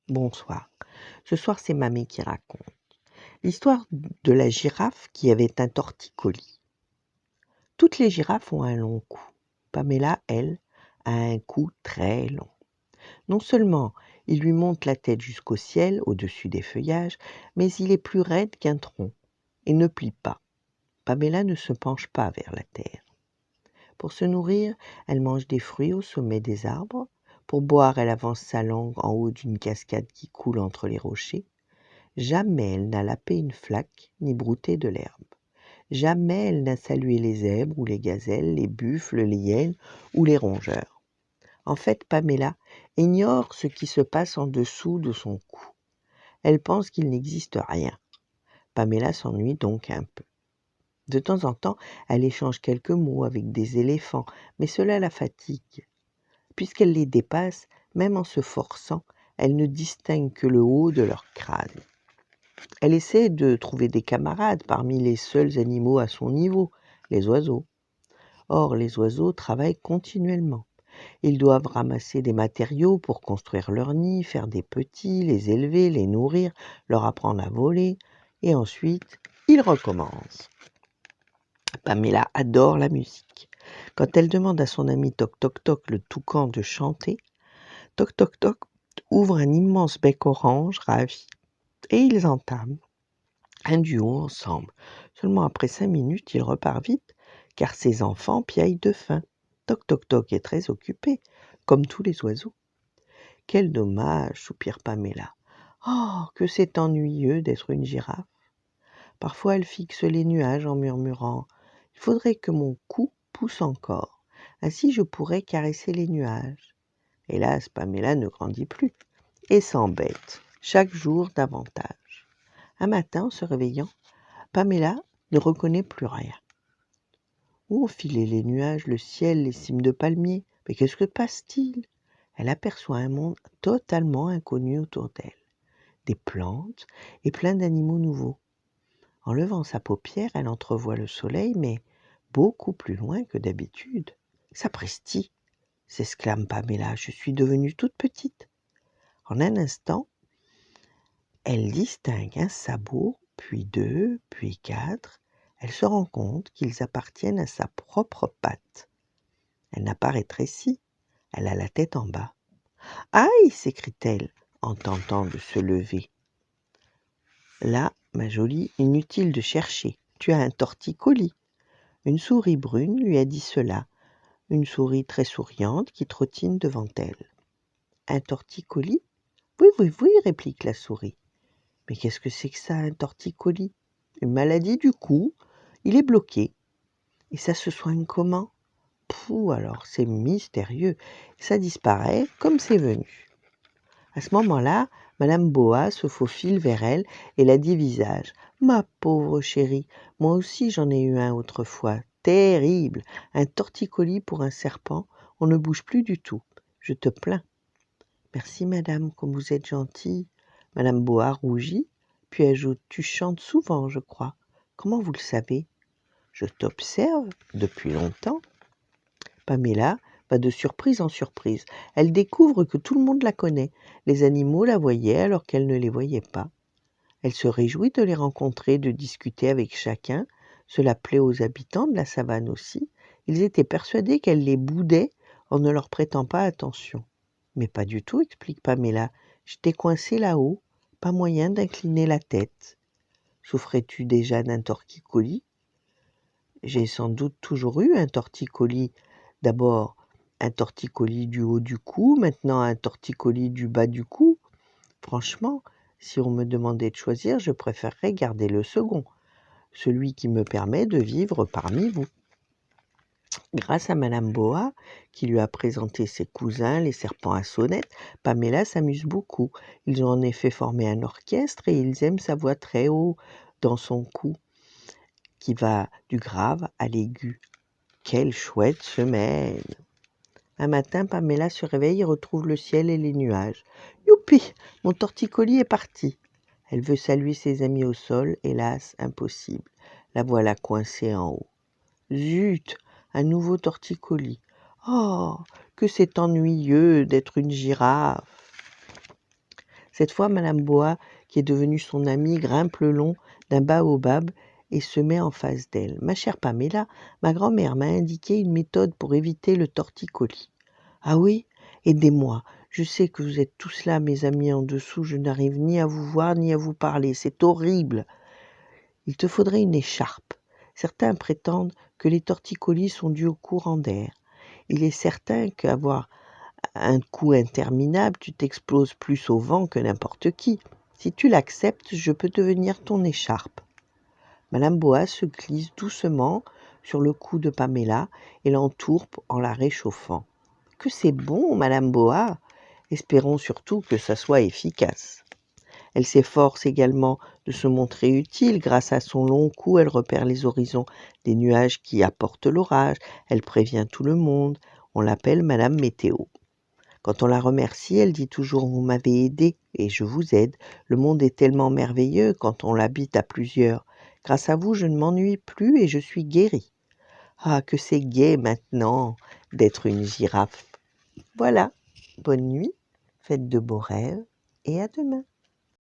Bonsoir. Ce soir, c'est Mamie qui raconte. L'histoire de la girafe qui avait un torticolis. Toutes les girafes ont un long cou. Pamela, elle, a un cou très long. Non seulement il lui monte la tête jusqu'au ciel, au-dessus des feuillages, mais il est plus raide qu'un tronc et ne plie pas. Pamela ne se penche pas vers la terre. Pour se nourrir, elle mange des fruits au sommet des arbres. Pour boire, elle avance sa langue en haut d'une cascade qui coule entre les rochers. Jamais elle n'a lapé une flaque, ni brouté de l'herbe. Jamais elle n'a salué les zèbres ou les gazelles, les buffles, les hyènes ou les rongeurs. En fait, Pamela ignore ce qui se passe en dessous de son cou. Elle pense qu'il n'existe rien. Pamela s'ennuie donc un peu. De temps en temps, elle échange quelques mots avec des éléphants, mais cela la fatigue. Puisqu'elle les dépasse, même en se forçant, elle ne distingue que le haut de leur crâne. Elle essaie de trouver des camarades parmi les seuls animaux à son niveau, les oiseaux. Or, les oiseaux travaillent continuellement. Ils doivent ramasser des matériaux pour construire leur nid, faire des petits, les élever, les nourrir, leur apprendre à voler, et ensuite, ils recommencent. Pamela adore la musique. Quand elle demande à son ami Toc Toc Toc le toucan de chanter, Toc Toc Toc ouvre un immense bec orange ravi, et ils entament un duo ensemble. Seulement après 5 minutes, il repart vite, car ses enfants piaillent de faim. Toc Toc Toc est très occupé, comme tous les oiseaux. Quel dommage, soupire Pamela. Oh, que c'est ennuyeux d'être une girafe. Parfois elle fixe les nuages en murmurant « Il faudrait que mon cou pousse encore, ainsi je pourrais caresser les nuages. » Hélas, Pamela ne grandit plus et s'embête, chaque jour davantage. Un matin, en se réveillant, Pamela ne reconnaît plus rien. Où ont filé les nuages, le ciel, les cimes de palmiers? Mais qu'est-ce que passe-t-il? Elle aperçoit un monde totalement inconnu autour d'elle. Des plantes et plein d'animaux nouveaux. En levant sa paupière, elle entrevoit le soleil, mais beaucoup plus loin que d'habitude. Sapristi! S'exclame Pamela, je suis devenue toute petite. En un instant, elle distingue un sabot, puis 2, puis 4. Elle se rend compte qu'ils appartiennent à sa propre patte. Elle n'a pas rétréci, elle a la tête en bas. « Aïe !» s'écrie-t-elle en tentant de se lever. Là, ma jolie, inutile de chercher, tu as un torticolis. Une souris brune lui a dit cela, une souris très souriante qui trottine devant elle. Un torticolis? Oui, oui, oui, réplique la souris. Mais qu'est-ce que c'est que ça, un torticolis? Une maladie du cou, il est bloqué. Et ça se soigne comment? Pouh, alors c'est mystérieux. Ça disparaît comme c'est venu. À ce moment-là, Madame Boa se faufile vers elle et la dit visage. Ma pauvre chérie, moi aussi j'en ai eu un autrefois. Terrible! Un torticolis pour un serpent, on ne bouge plus du tout. Je te plains. Merci madame, comme vous êtes gentille. Madame Boa rougit, puis ajoute, tu chantes souvent, je crois. Comment vous le savez? Je t'observe depuis longtemps. Pamela va de surprise en surprise. Elle découvre que tout le monde la connaît. Les animaux la voyaient alors qu'elle ne les voyait pas. Elle se réjouit de les rencontrer, de discuter avec chacun. Cela plaît aux habitants de la savane aussi. Ils étaient persuadés qu'elle les boudait en ne leur prêtant pas attention. Mais pas du tout, explique Pamela. J'étais coincée là-haut, pas moyen d'incliner la tête. Souffrais-tu déjà d'un torticolis? J'ai sans doute toujours eu un torticolis. D'abord, un torticolis du haut du cou, maintenant un torticolis du bas du cou. Franchement, si on me demandait de choisir, je préférerais garder le second, celui qui me permet de vivre parmi vous. Grâce à Madame Boa, qui lui a présenté ses cousins, les serpents à sonnette, Pamela s'amuse beaucoup. Ils ont en effet formé un orchestre et ils aiment sa voix très haut dans son cou, qui va du grave à l'aigu. Quelle chouette semaine! Un matin, Pamela se réveille et retrouve le ciel et les nuages. Youpi! Mon torticolis est parti. Elle veut saluer ses amis au sol, hélas, impossible. La voilà coincée en haut. Zut! Un nouveau torticolis. Oh! Que c'est ennuyeux d'être une girafe! Cette fois, Madame Boa, qui est devenue son amie, grimpe le long d'un baobab et se met en face d'elle. « Ma chère Pamela, ma grand-mère m'a indiqué une méthode pour éviter le torticolis. »« Ah oui? Aidez-moi. Je sais que vous êtes tous là, mes amis en dessous. Je n'arrive ni à vous voir ni à vous parler. C'est horrible. Il te faudrait une écharpe. Certains prétendent que les torticolis sont dus au courant d'air. Il est certain qu'avoir un cou interminable, tu t'exploses plus au vent que n'importe qui. Si tu l'acceptes, je peux devenir ton écharpe. » Madame Boa se glisse doucement sur le cou de Pamela et l'entoure en la réchauffant. « Que c'est bon, Madame Boa! Espérons surtout que ça soit efficace. » Elle s'efforce également de se montrer utile. Grâce à son long cou, elle repère les horizons des nuages qui apportent l'orage. Elle prévient tout le monde. On l'appelle Madame Météo. Quand on la remercie, elle dit toujours « Vous m'avez aidé et je vous aide. Le monde est tellement merveilleux quand on l'habite à plusieurs. Grâce à vous, je ne m'ennuie plus et je suis guérie. Ah, que c'est gai maintenant d'être une girafe. » Voilà, bonne nuit, faites de beaux rêves et à demain.